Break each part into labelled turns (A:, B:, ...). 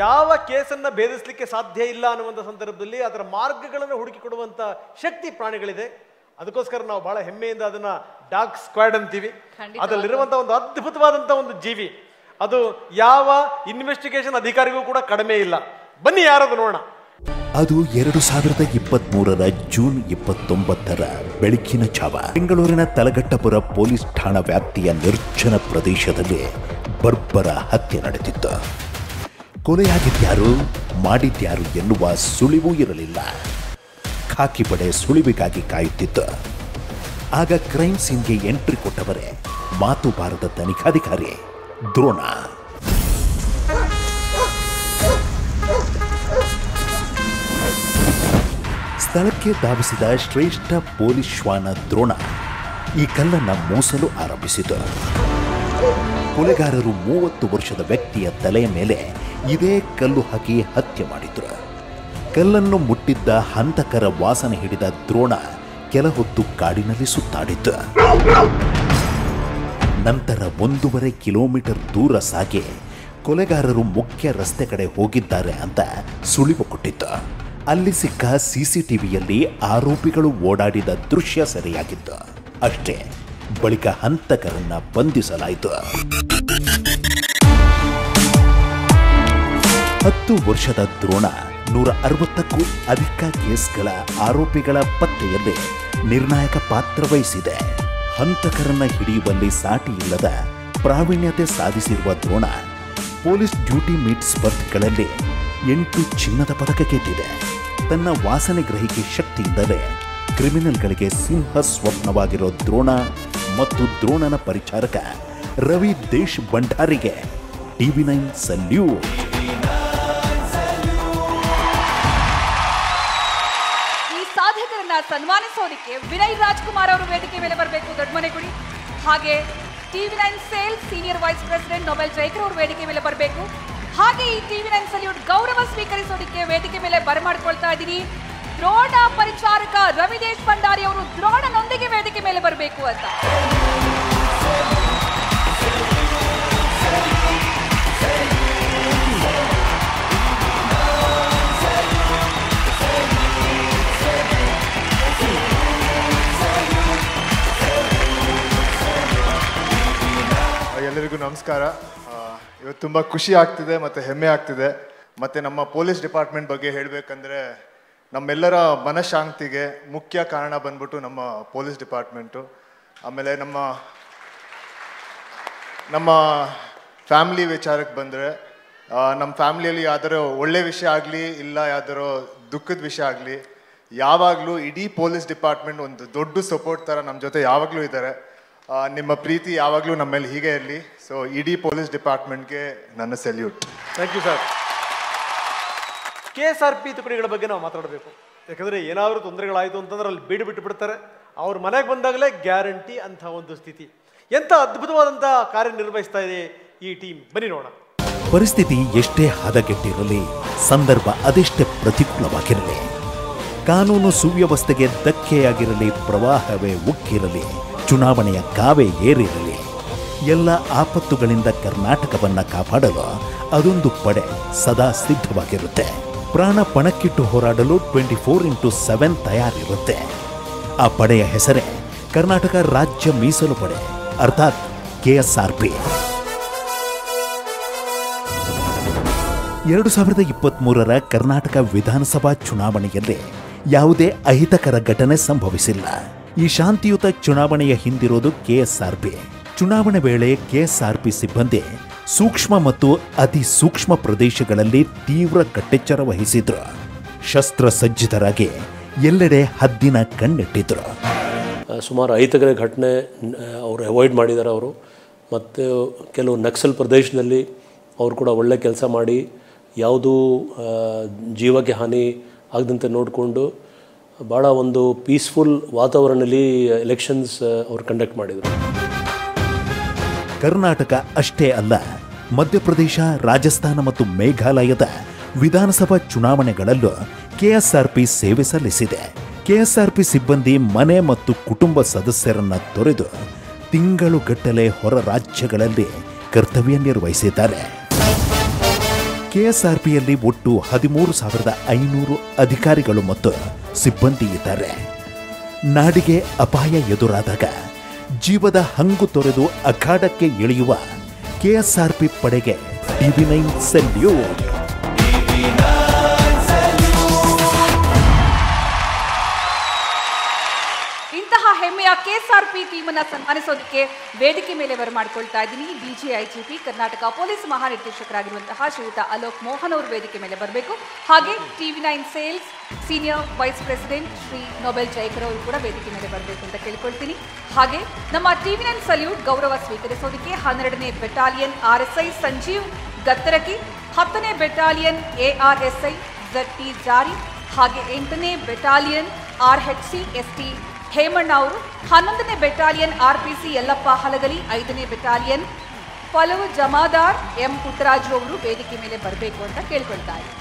A: ಯಾವ ಕೇಸನ್ನು ಭೇದಿಸಲಿಕ್ಕೆ ಸಾಧ್ಯ ಇಲ್ಲ ಅನ್ನುವಂಥ ಸಂದರ್ಭದಲ್ಲಿ ಅದರ ಮಾರ್ಗಗಳನ್ನು ಹುಡುಕಿಕೊಡುವಂಥ ಶಕ್ತಿ ಪ್ರಾಣಿಗಳಿದೆ. ಅದಕ್ಕೋಸ್ಕರ ನಾವು ಬಹಳ ಹೆಮ್ಮೆಯಿಂದ ಅದನ್ನ ಡಾಗ್ ಸ್ಕ್ವಾಡ್ ಅಂತೀವಿ. ಅದರಲ್ಲಿರುವಂಥ ಒಂದು ಅದ್ಭುತವಾದಂಥ ಒಂದು ಜೀವಿ, ಅದು ಯಾವ ಇನ್ವೆಸ್ಟಿಗೇಷನ್ ಅಧಿಕಾರಿಗೂ ಕೂಡ ಕಡಿಮೆ ಇಲ್ಲ. ಬನ್ನಿ ಯಾರದು ನೋಡೋಣ.
B: ಅದು 2023 ಜೂನ್ 29 ಬೆಳಗಿನ ಜಾವ ಬೆಂಗಳೂರಿನ ತಲಘಟ್ಟಪುರ ಪೊಲೀಸ್ ಠಾಣಾ ವ್ಯಾಪ್ತಿಯ ನಿರ್ಜನ ಪ್ರದೇಶದಲ್ಲಿ ಬರ್ಬರ ಹತ್ಯೆ ನಡೆದಿತ್ತು. ಕೊಲೆಯಾಗಿದ್ಯಾರು, ಮಾಡಿದ್ಯಾರು ಎನ್ನುವ ಸುಳಿವೂ ಇರಲಿಲ್ಲ. ಖಾಕಿ ಪಡೆ ಸುಳಿವಿಗಾಗಿ ಕಾಯುತ್ತಿತ್ತು. ಆಗ ಕ್ರೈಮ್ ಸೀನ್ಗೆ ಎಂಟ್ರಿ ಕೊಟ್ಟವರೇ ಮಾತು ಬಾರದ ತನಿಖಾಧಿಕಾರಿ ದ್ರೋಣ. ಸ್ಥಳಕ್ಕೆ ಧಾವಿಸಿದ ಶ್ರೇಷ್ಠ ಪೊಲೀಸ್ ಶ್ವಾನ ದ್ರೋಣ ಈ ಕಲ್ಲನ್ನು ಮೂಸಲು ಆರಂಭಿಸಿತು. ಕೊಲೆಗಾರರು 30 ವರ್ಷದ ವ್ಯಕ್ತಿಯ ತಲೆಯ ಮೇಲೆ ಇದೇ ಕಲ್ಲು ಹಾಕಿ ಹತ್ಯೆ ಮಾಡಿದ್ರು. ಕಲ್ಲನ್ನು ಮುಟ್ಟಿದ್ದ ಹಂತಕರ ವಾಸನೆ ಹಿಡಿದ ದ್ರೋಣ ಕೆಲ ಹೊತ್ತು ಕಾಡಿನಲ್ಲಿ ಸುತ್ತಾಡಿತ್ತು. ನಂತರ 1.5 ಕಿಲೋಮೀಟರ್ ದೂರ ಸಾಗಿ ಕೊಲೆಗಾರರು ಮುಖ್ಯ ರಸ್ತೆ ಕಡೆ ಹೋಗಿದ್ದಾರೆ ಅಂತ ಸುಳಿವು ಕೊಟ್ಟಿತ್ತು. ಅಲ್ಲಿ ಸಿಕ್ಕ ಸಿಸಿಟಿವಿಯಲ್ಲಿ ಆರೋಪಿಗಳು ಓಡಾಡಿದ ದೃಶ್ಯ ಸರಿಯಾಗಿತ್ತು. ಅಷ್ಟೇ, ಬಳಿಕ ಹಂತಕರನ್ನ ಬಂಧಿಸಲಾಯಿತು. 10 ವರ್ಷದ ದ್ರೋಣ 160ಕ್ಕೂ ಅಧಿಕ ಕೇಸ್ಗಳ ಆರೋಪಿಗಳ ಪತ್ತೆಯಲ್ಲಿ ನಿರ್ಣಾಯಕ ಪಾತ್ರ ವಹಿಸಿದೆ. ಹಂತಕರನ್ನ ಹಿಡಿಯುವಲ್ಲಿ ಸಾಟಿ ಇಲ್ಲದ ಪ್ರಾವೀಣ್ಯತೆ ಸಾಧಿಸಿರುವ ದ್ರೋಣ ಪೊಲೀಸ್ ಡ್ಯೂಟಿ ಮೀಟ್ ಸ್ಪರ್ಧೆಗಳಲ್ಲಿ 8 ಚಿನ್ನದ ಪದಕ ಗೆದ್ದಿದೆ. ತನ್ನ ವಾಸನೆ ಗ್ರಹಿಕೆ ಶಕ್ತಿಯಿಂದಲೇ ಕ್ರಿಮಿನಲ್ಗಳಿಗೆ ಸಿಂಹ ಸ್ವಪ್ನವಾಗಿರೋ ದ್ರೋಣ ಮತ್ತು ದ್ರೋಣನ ಪರಿಚಾರಕ ರವಿ ದೇಶ್ ಭಂಡಾರಿಗೆ TV9 ಸಲ್ಯೂಟ್.
C: ಈ ಸಾಧಕರನ್ನ ಸನ್ಮಾನಿಸೋದಕ್ಕೆ ವಿನಯ್ ರಾಜ್ಕುಮಾರ್ ಅವರು ವೇದಿಕೆ ಮೇಲೆ ಬರಬೇಕು, ದೊಡ್ಡಮನೆಗುಡಿ. ಹಾಗೆ TV9 sales senior vice president Nobel Jayakar ಅವರು ವೇದಿಕೆ ಮೇಲೆ ಬರಬೇಕು. ಹಾಗೆ ಈ TV9 ಸಲ್ಯೂಟ್ ಗೌರವ ಸ್ವೀಕರಿಸೋದಕ್ಕೆ ವೇದಿಕೆ ಮೇಲೆ ಬರಮಾಡ್ಕೊಳ್ತಾ ಇದ್ದೀನಿ. ದ್ರೋಣ ಪರಿಚಾರಕ ರವಿ ದೇಶ್ ಭಂಡಾರಿ ಅವರು ದ್ರೋಣನೊಂದಿಗೆ ವೇದಿಕೆ ಮೇಲೆ ಬರಬೇಕು ಅಂತ.
D: ಎಲ್ಲರಿಗೂ ನಮಸ್ಕಾರ. ಇವತ್ತು ತುಂಬ ಖುಷಿ ಆಗ್ತಿದೆ ಮತ್ತು ಹೆಮ್ಮೆ ಆಗ್ತಿದೆ. ಮತ್ತು ನಮ್ಮ ಪೊಲೀಸ್ ಡಿಪಾರ್ಟ್ಮೆಂಟ್ ಬಗ್ಗೆ ಹೇಳಬೇಕಂದ್ರೆ ನಮ್ಮೆಲ್ಲರ ಮನಃಶಾಂತಿಗೆ ಮುಖ್ಯ ಕಾರಣ ಬಂದ್ಬಿಟ್ಟು ನಮ್ಮ ಪೊಲೀಸ್ ಡಿಪಾರ್ಟ್ಮೆಂಟು. ಆಮೇಲೆ ನಮ್ಮ ಫ್ಯಾಮಿಲಿ ವಿಚಾರಕ್ಕೆ ಬಂದರೆ ನಮ್ಮ ಫ್ಯಾಮಿಲಿಯಲ್ಲಿ ಯಾವ್ದಾರೋ ಒಳ್ಳೆ ವಿಷಯ ಆಗಲಿ ಇಲ್ಲ ಯಾವ್ದಾರೋ ದುಃಖದ ವಿಷಯ ಆಗಲಿ ಯಾವಾಗಲೂ ಇಡೀ ಪೊಲೀಸ್ ಡಿಪಾರ್ಟ್ಮೆಂಟ್ ಒಂದು ದೊಡ್ಡ ಸಪೋರ್ಟ್ ಥರ ನಮ್ಮ ಜೊತೆ ಯಾವಾಗಲೂ ಇದ್ದಾರೆ. ನಿಮ್ಮ ಪ್ರೀತಿ ಯಾವಾಗಲೂ ನಮ್ಮ ಮೇಲೆ ಹೀಗೆ ಇರಲಿ. ಸೊ ಇಡೀ ಪೊಲೀಸ್ ಡಿಪಾರ್ಟ್ಮೆಂಟ್ಗೆ ನನ್ನ salute.
A: Thank you sir. KSRP ತುಕಡಿಗಳ ಬಗ್ಗೆ ನಾವು ಮಾತಾಡಬೇಕು. ಯಾಕಂದರೆ ಏನಾದರೂ ತೊಂದರೆಗಳಾಯಿತು ಅಂತಂದ್ರೆ ಅಲ್ಲಿ ಬಿಟ್ಟು ಬಿಡ್ತಾರೆ. ಅವ್ರ ಮನೆಗೆ ಬಂದಾಗಲೇ ಗ್ಯಾರಂಟಿ ಅಂತ ಒಂದು ಸ್ಥಿತಿ. ಎಂಥ ಅದ್ಭುತವಾದಂಥ ಕಾರ್ಯನಿರ್ವಹಿಸ್ತಾ ಇದೆ ಈ ಟೀಮ್. ಬನ್ನಿ ನೋಡೋಣ.
B: ಪರಿಸ್ಥಿತಿ ಎಷ್ಟೇ ಹದಗೆಟ್ಟಿರಲಿ, ಸಂದರ್ಭ ಅದೆಷ್ಟೇ ಪ್ರತಿಕೂಲವಾಗಿರಲಿ, ಕಾನೂನು ಸುವ್ಯವಸ್ಥೆಗೆ ಧಕ್ಕೆಯಾಗಿರಲಿ, ಪ್ರವಾಹವೇ ಉಕ್ಕಿರಲಿ, ಚುನಾವಣೆಯ ಕಾವೇ ಏರಿರಲಿ, ಎಲ್ಲ ಆಪತ್ತುಗಳಿಂದ ಕರ್ನಾಟಕವನ್ನ ಕಾಪಾಡಲು ಅದೊಂದು ಪಡೆ ಸದಾ ಸಿದ್ಧವಾಗಿರುತ್ತೆ. ಪ್ರಾಣ ಪಣಕ್ಕಿಟ್ಟು ಹೋರಾಡಲು 24x7 ತಯಾರಿರುತ್ತೆ. ಆ ಪಡೆಯ ಹೆಸರೇ ಕರ್ನಾಟಕ ರಾಜ್ಯ ಮೀಸಲು ಪಡೆ, ಅರ್ಥಾತ್ KSRP. 2023 ಕರ್ನಾಟಕ ವಿಧಾನಸಭಾ ಚುನಾವಣೆಯಲ್ಲಿ ಯಾವುದೇ ಅಹಿತಕರ ಘಟನೆ ಸಂಭವಿಸಿಲ್ಲ. ಈ ಶಾಂತಿಯುತ ಚುನಾವಣೆಯ ಹಿಂದಿರೋದು KSRP. ಚುನಾವಣೆ ವೇಳೆ KSRP ಸಿಬ್ಬಂದಿ ಸೂಕ್ಷ್ಮ ಮತ್ತು ಅತಿ ಸೂಕ್ಷ್ಮ ಪ್ರದೇಶಗಳಲ್ಲಿ ತೀವ್ರ ಕಟ್ಟೆಚ್ಚರ ವಹಿಸಿದ್ರು. ಶಸ್ತ್ರಸಜ್ಜಿತರಾಗಿ ಎಲ್ಲೆಡೆ ಹದ್ದಿನ ಕಣ್ಣಿಟ್ಟಿದ್ರು.
E: ಸುಮಾರು ಅಹಿತಕರ ಘಟನೆ ಅವರು ಅವಾಯ್ಡ್ ಮಾಡಿದ್ದಾರೆ ಅವರು. ಮತ್ತು ಕೆಲವು ನಕ್ಸಲ್ ಪ್ರದೇಶದಲ್ಲಿ ಅವರು ಕೂಡ ಒಳ್ಳೆ ಕೆಲಸ ಮಾಡಿ ಯಾವುದೂ ಜೀವಕ್ಕೆ ಹಾನಿ ಆಗದಂತೆ ನೋಡಿಕೊಂಡು ಭಾಳ ಒಂದು ಪೀಸ್ಫುಲ್ ವಾತಾವರಣದಲ್ಲಿ ಎಲೆಕ್ಷನ್ಸ್ ಅವರು ಕಂಡಕ್ಟ್ ಮಾಡಿದರು.
B: ಕರ್ನಾಟಕ ಅಷ್ಟೇ ಅಲ್ಲ, ಮಧ್ಯಪ್ರದೇಶ, ರಾಜಸ್ಥಾನ ಮತ್ತು ಮೇಘಾಲಯದ ವಿಧಾನಸಭಾ ಚುನಾವಣೆಗಳಲ್ಲೂ KSRP ಸೇವೆ ಸಲ್ಲಿಸಿದೆ. KSRP ಸಿಬ್ಬಂದಿ ಮನೆ ಮತ್ತು ಕುಟುಂಬ ಸದಸ್ಯರನ್ನ ತೊರೆದು ತಿಂಗಳುಗಟ್ಟಲೆ ಹೊರ ರಾಜ್ಯಗಳಲ್ಲಿ ಕರ್ತವ್ಯ ನಿರ್ವಹಿಸಿದ್ದಾರೆ. ಕೆಎಸ್ಆರ್ಪಿಯಲ್ಲಿ ಒಟ್ಟು 13,500 ಅಧಿಕಾರಿಗಳು ಮತ್ತು ಸಿಬ್ಬಂದಿ ಇದ್ದಾರೆ. ನಾಡಿಗೆ ಅಪಾಯ ಎದುರಾದಾಗ ಜೀವದ ಹಂಗು ತೊರೆದು ಅಖಾಡಕ್ಕೆ ಇಳಿಯುವ ಕೆಎಸ್ಆರ್ಪಿ ಪಡೆಗೆ TV9 ಸೆಲ್ಯೂಟ್.
C: ಇಂತಹ ಹೆಮ್ಮೆಯ ಕೆಎಸ್ಆರ್ಪಿ ಟೀಮ್ ಅನ್ನ ಸನ್ಮಾನಿಸೋದಕ್ಕೆ ವೇದಿಕೆ ಮೇಲೆ ಬರಮಾಡಿಕೊಳ್ತಾ ಇದ್ದೀನಿ. DGIGP ಕರ್ನಾಟಕ ಪೊಲೀಸ್ ಮಹಾನಿರ್ದೇಶಕರಾಗಿರುವಂತಹ ಶ್ರೀಯುತ ಅಲೋಕ್ ಮೋಹನ್ ಅವರು ವೇದಿಕೆ ಮೇಲೆ ಬರಬೇಕು. ಹಾಗೆ TV9 sales senior vice president Shri Nobel Jayakar ಅವರು ಕೂಡ ವೇದಿಕೆ ಮೇಲೆ ಬರಬೇಕು ಅಂತ ಕೇಳ್ಕೊಳ್ತೀನಿ. ಹಾಗೆ ನಮ್ಮ TV9 ಸಲ್ಯೂಟ್ ಗೌರವ ಸ್ವೀಕರಿಸೋದಕ್ಕೆ 12ನೇ ಬೆಟಾಲಿಯನ್ RSI ಸಂಜೀವ್ ಗತ್ತರಕಿ, 10ನೇ ಬೆಟಾಲಿಯನ್ ARSI ZT ಜಾರಿ, ಹಾಗೆ 8ನೇ ಬೆಟಾಲಿಯನ್ RHC ST ಹೇಮಣ್ಣ ಅವರು, 11ನೇ ಬೆಟಾಲಿಯನ್ RPC ಯಲ್ಲಪ್ಪ ಹಲಗಲಿ, 5ನೇ ಬೆಟಾಲಿಯನ್ ಪಲವು ಜಮಾದಾರ್ M ಪುಟ್ಟರಾಜು ಅವರು ವೇದಿಕೆ ಮೇಲೆ ಬರಬೇಕು ಅಂತ ಕೇಳ್ಕೊಳ್ತಾ ಇದ್ದಾರೆ.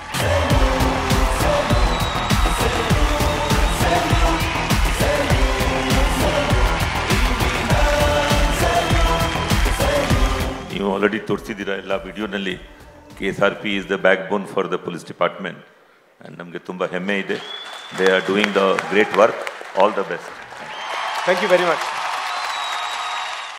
F: ನೀವು ಆಲ್ರೆಡಿ ತೋರಿಸಿದ್ದೀರಾ ಎಲ್ಲ ವಿಡಿಯೋನಲ್ಲಿ. KSRP is the backbone for the police department and ನಮಗೆ ತುಂಬ ಹೆಮ್ಮೆ ಇದೆ. They are doing the great work. All the best.
A: Thank you very much.